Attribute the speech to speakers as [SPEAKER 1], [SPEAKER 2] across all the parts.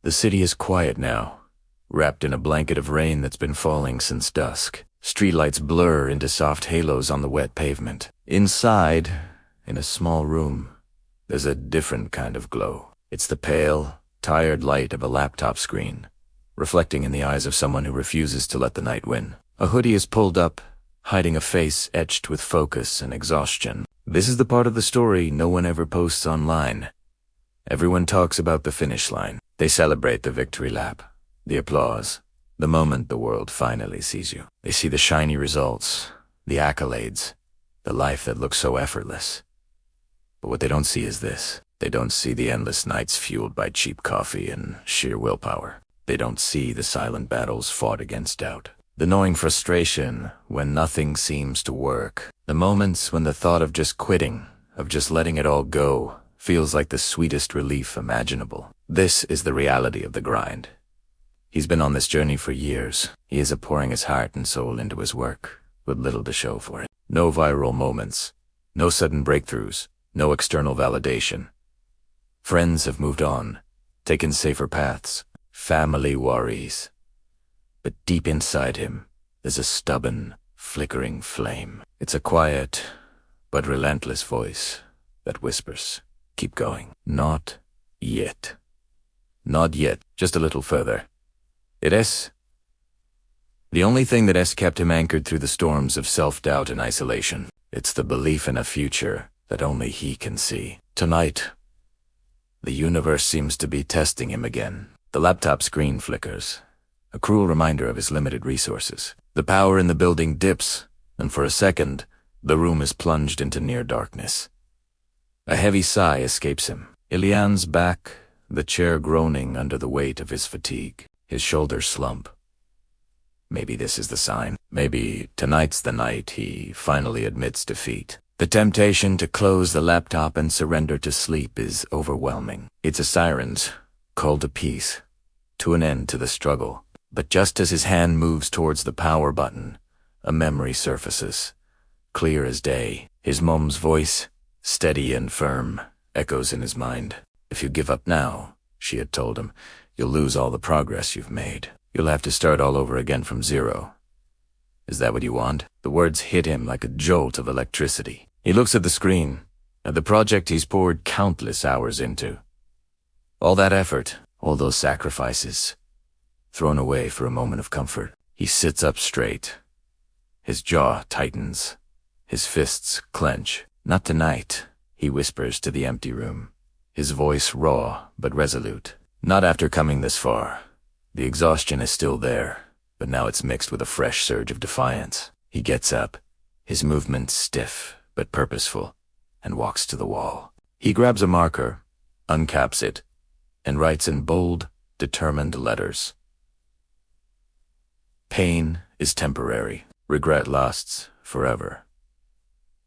[SPEAKER 1] The city is quiet now, wrapped in a blanket of rain that's been falling since dusk. Streetlights blur into soft halos on the wet pavement. Inside, in a small room, there's a different kind of glow. It's the pale, tired light of a laptop screen, reflecting in the eyes of someone who refuses to let the night win. A hoodie is pulled up, hiding a face etched with focus and exhaustion. This is the part of the story no one ever posts online. Everyone talks about the finish line. They celebrate the victory lap, the applause, the moment the world finally sees you. They see the shiny results, the accolades, the life that looks so effortless. But what they don't see is this. They don't see the endless nights fueled by cheap coffee and sheer willpower. They don't see the silent battles fought against doubt. The gnawing frustration when nothing seems to work. The moments when the thought of just quitting, of just letting it all go, feels like the sweetest relief imaginable. This is the reality of the grind. He's been on this journey for years. He is pouring his heart and soul into his work, with little to show for it. No viral moments, no sudden breakthroughs, no external validation. Friends have moved on, taken safer paths. Family worries. But deep inside him, there's a stubborn, flickering flame. It's a quiet, but relentless voice that whispers, "Keep going." Not yet. Not yet, just a little further. The only thing that has kept him anchored through the storms of self-doubt and isolation. It's the belief in a future that only he can see. Tonight, the universe seems to be testing him again. The laptop screen flickers, a cruel reminder of his limited resources. The power in the building dips, and for a second, the room is plunged into near darkness. A heavy sigh escapes him. Ilian's back, the chair groaning under the weight of his fatigue. His shoulders slump. Maybe this is the sign. Maybe tonight's the night he finally admits defeat. The temptation to close the laptop and surrender to sleep is overwhelming. It's a siren's call to peace, to an end to the struggle. But just as his hand moves towards the power button, a memory surfaces, clear as day. His mom's voice, steady and firm, echoes in his mind. "If you give up now," she had told him, "you'll lose all the progress you've made. You'll have to start all over again from zero. Is that what you want?" The words hit him like a jolt of electricity. He looks at the screen, at the project he's poured countless hours into. All that effort, all those sacrifices, thrown away for a moment of comfort. He sits up straight. His jaw tightens. His fists clench. "Not tonight," he whispers to the empty room, his voice raw but resolute. Not after coming this far. The exhaustion is still there, but now it's mixed with a fresh surge of defiance. He gets up, his movements stiff but purposeful, and walks to the wall. He grabs a marker, uncaps it, and writes in bold, determined letters. Pain is temporary. Regret lasts forever.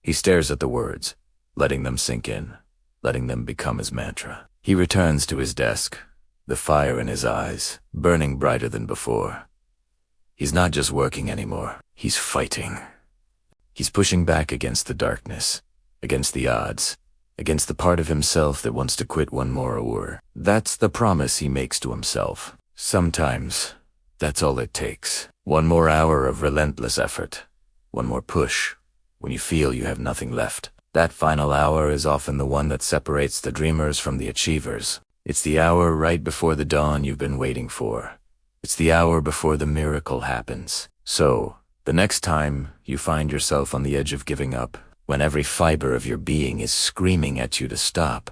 [SPEAKER 1] He stares at the words, letting them sink in, letting them become his mantra. He returns to his desk, the fire in his eyes, burning brighter than before. He's not just working anymore. He's fighting. He's pushing back against the darkness, against the odds, against the part of himself that wants to quit one more hour. That's the promise he makes to himself. Sometimes, that's all it takes. One more hour of relentless effort. One more push, when you feel you have nothing left. That final hour is often the one that separates the dreamers from the achievers. It's the hour right before the dawn you've been waiting for. It's the hour before the miracle happens. So, the next time you find yourself on the edge of giving up, when every fiber of your being is screaming at you to stop,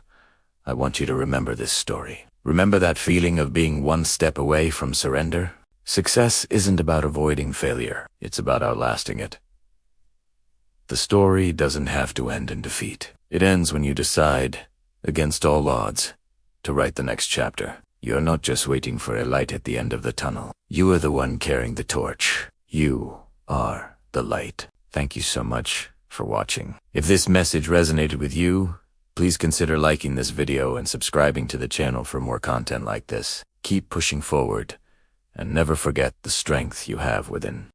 [SPEAKER 1] I want you to remember this story. Remember that feeling of being one step away from surrender? Success isn't about avoiding failure. It's about outlasting it. The story doesn't have to end in defeat. It ends when you decide, against all odds, to write the next chapter. You're not just waiting for a light at the end of the tunnel. You are the one carrying the torch. You are the light. Thank you so much for watching. If this message resonated with you, please consider liking this video and subscribing to the channel for more content like this. Keep pushing forward, and never forget the strength you have within.